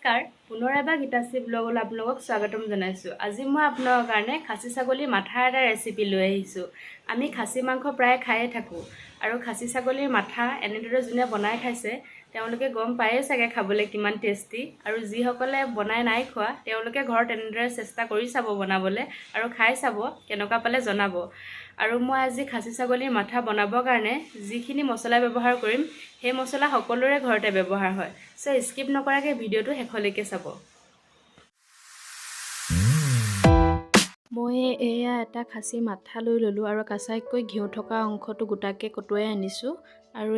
নমস্কাৰ পুনৰ এবাৰ গীতাশ্ৰী ব্লগলৈ আপোনালোকক স্বাগতম জনাইছোঁ। আজি মই আপোনালোকৰ কাৰণে খাচী ছাগলীৰ মাথাৰ এটা ৰেচিপি লৈ আহিছোঁ। আমি খাচী মাংস প্ৰায় খায়ে থাকোঁ আৰু খাচী ছাগলীৰ মাথা এনেদৰে যোনে বনাই খাইছে তেওঁলোকে গম পায়েই চাগে খাবলৈ কিমান টেষ্টি, আৰু যিসকলে বনাই নাই খোৱা তেওঁলোকে ঘৰত এনেদৰে চেষ্টা কৰি চাব বনাবলৈ আৰু খাই চাব, কেনেকুৱা পালে জনাব। আৰু মই আজি খাচী ছাগলীৰ মাথা বনাবৰ কাৰণে যিখিনি মছলা ব্যৱহাৰ কৰিম সেই মছলা সকলোৰে ঘৰতে ব্যৱহাৰ হয়। সো স্কিপ নকৰাকৈ ভিডিঅ'টো শেষলৈকে চাব। মই এয়া এটা খাচী মাথা লৈ ল'লোঁ আৰু কাচাইকৈ ঘিউ থকা অংশটো গোটাকৈ কটুৱাই আনিছোঁ। আৰু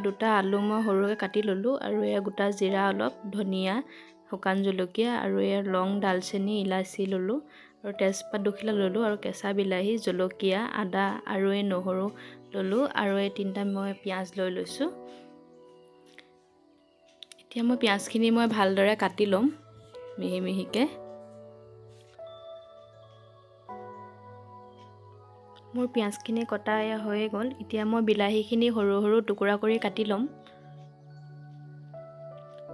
দুটা আলু মই সৰুকৈ কাটি ল'লোঁ, আৰু এয়া গোটা জিৰা অলপ, ধনিয়া, শুকান জলকীয়া, আৰু এয়া লং, ডালচেনি, ইলাচি ল'লোঁ, আৰু তেজপাত দুখিলা ল'লোঁ, আৰু কেঁচা বিলাহী, জলকীয়া, আদা, আৰু এই নহৰু ল'লোঁ, আৰু এই তিনিটা মই পিঁয়াজ লৈ লৈছোঁ। এতিয়া মই পিঁয়াজখিনি ভালদৰে কাটি ল'ম মিহি মিহিকৈ। মোৰ পিঁয়াজখিনি কটা হৈয়ে গ'ল। এতিয়া মই বিলাহীখিনি সৰু সৰু টুকুৰা কৰি কাটি ল'ম।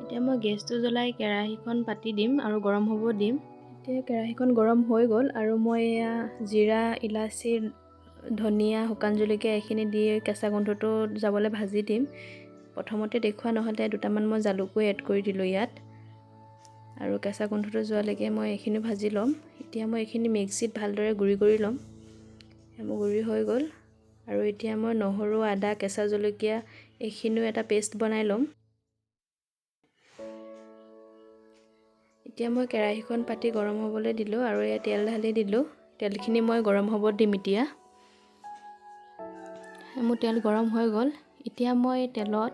এতিয়া মই গেছটো জ্বলাই কেৰাহীখন পাতি দিম আৰু গৰম হ'ব দিম। এতিয়া কেৰাহীখন গৰম হৈ গ'ল আৰু মই এয়া জিৰা, ইলাচি, ধনিয়া, শুকান জলকীয়া এইখিনি দি কেঁচা গোন্ধটো যাবলৈ ভাজি দিম। প্ৰথমতে দেখুওৱা নহ'লে দুটামান মই জালুকো এড কৰি দিলোঁ ইয়াত, আৰু কেঁচা গোন্ধটো যোৱালৈকে মই এইখিনি ভাজি ল'ম। এতিয়া মই এইখিনি মিক্সিত ভালদৰে গুড়ি কৰি ল'ম। মোৰ গুড়ি হৈ গ'ল, আৰু এতিয়া মই নহৰু, আদা, কেঁচা জলকীয়া এইখিনিও এটা পেষ্ট বনাই ল'ম। এতিয়া মই কেৰাহীখন পাতি গৰম হ'বলৈ দিলোঁ আৰু এয়া তেল ঢালি দিলোঁ। তেলখিনি মই গৰম হ'ব দিম। এতিয়া মোৰ তেল গৰম হৈ গ'ল। এতিয়া মই তেলত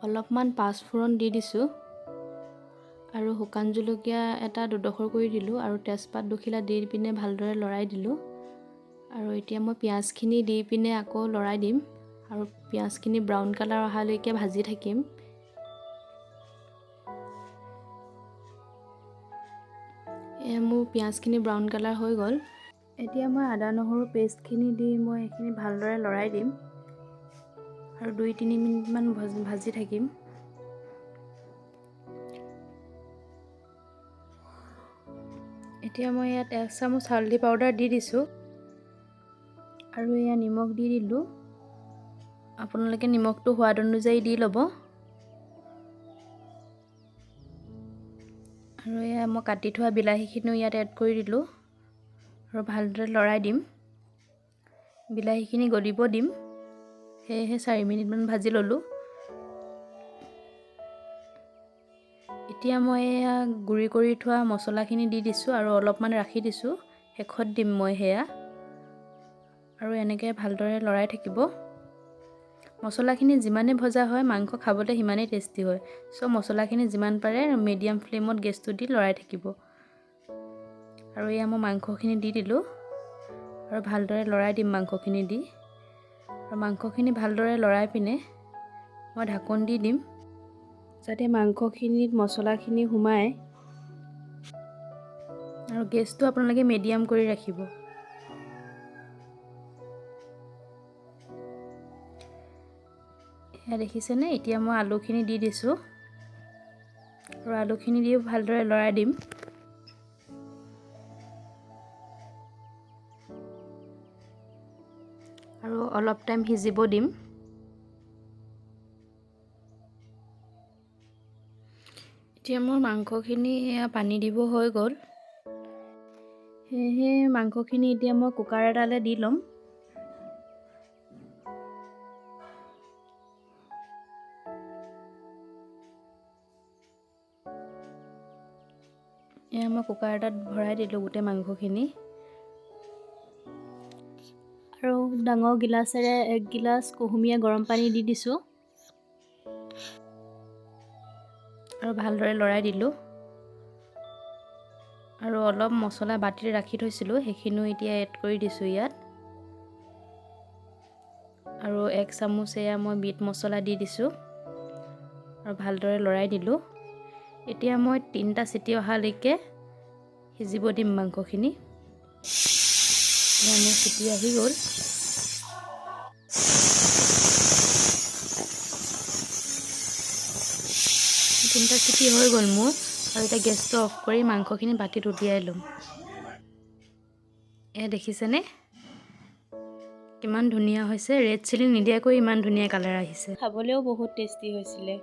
অলপমান পাঁচফোৰণ দি দিছোঁ, আৰু শুকান জলকীয়া এটা দুডোখৰ কৰি দিলোঁ, আৰু তেজপাত দুখিলা দি পিনে ভালদৰে লৰাই দিলোঁ। আৰু এতিয়া মই পিঁয়াজখিনি দি পিনে আকৌ লৰাই দিম, আৰু পিঁয়াজখিনি ব্ৰাউন কালাৰ অহালৈকে ভাজি থাকিম। মোৰ পিঁয়াজখিনি ব্ৰাউন কালাৰ হৈ গ'ল। এতিয়া মই আদা নহৰু পেষ্টখিনি দি মই এইখিনি ভালদৰে লৰাই দিম, আৰু 2-3 মিনিটমান ভাজি থাকিম। এতিয়া মই ইয়াত 1 চামুচ হালধি পাউডাৰ দি দিছোঁ, আৰু এয়া নিমখ দি দিলোঁ। আপোনালোকে নিমখটো সোৱাদ অনুযায়ী দি ল'ব। আৰু এয়া মই কাটি থোৱা বিলাহীখিনিও ইয়াত এড কৰি দিলোঁ, আৰু ভালদৰে লৰাই দিম। বিলাহীখিনি গলিব দিম, সেয়েহে 4 মিনিটমান ভাজি ল'লোঁ। এতিয়া মই এয়া গুড়ি কৰি থোৱা মছলাখিনি দি দিছোঁ, আৰু অলপমান ৰাখি দিছোঁ, শেষত দিম মই সেয়া। আৰু এনেকৈ ভালদৰে লৰাই থাকিব। মছলাখিনি যিমানে ভজা হয় মাংস খাবলৈ সিমানেই টেষ্টি হয়। চ' মছলাখিনি যিমান পাৰে মিডিয়াম ফ্লেমত গেছটো দি লৰাই থাকিব। আৰু এয়া মই মাংসখিনি দি দিলোঁ, আৰু ভালদৰে লৰাই দিম মাংসখিনি দি। আৰু মাংসখিনি ভালদৰে লৰাই পিনে মই ঢাকন দি দিম, যাতে মাংসখিনিত মছলাখিনি সোমায়। আৰু গেছটো আপোনালোকে মিডিয়াম কৰি ৰাখিব। এয়া দেখিছেনে? এতিয়া মই আলুখিনি দি দিছোঁ, আৰু আলুখিনি দিও ভালদৰে লৰাই দিম। আৰু অলপ টাইম সিজিব দিম। এতিয়া মোৰ মাংসখিনি পানী দিব হৈ গ'ল, সেয়েহে মাংসখিনি এতিয়া মই কুকাৰ এটালৈ দি ল'ম। এয়া মই কুকাৰ এটাত ভৰাই দিলোঁ গোটেই মাংসখিনি, আৰু ডাঙৰ গিলাচেৰে 1 গিলাচ কুহুমীয়া গৰম পানী দি দিছোঁ, আৰু ভালদৰে লৰাই দিলোঁ। আৰু অলপ মছলা বাটি ৰাখি থৈছিলোঁ সেইখিনিও এতিয়া এড কৰি দিছোঁ ইয়াত, আৰু 1 চামুচ এয়া মই মিট মছলা দি দিছোঁ, আৰু ভালদৰে লৰাই দিলোঁ। এতিয়া মই 3টা চিটি অহালৈকে সিজিব দিম মাংসখিনি। এতিয়া মোৰ চিটি আহি গ'ল। 3টা চিটি হৈ গ'ল মোৰ। আৰু এতিয়া গেছটো অফ কৰি মাংসখিনি বাতিত উলিয়াই ল'ম। এয়া দেখিছেনে কিমান ধুনীয়া হৈছে। ৰেড চিলি নিদিয়াকৈ ইমান ধুনীয়া কালাৰ আহিছে। খাবলৈও বহুত টেষ্টি হৈছিলে।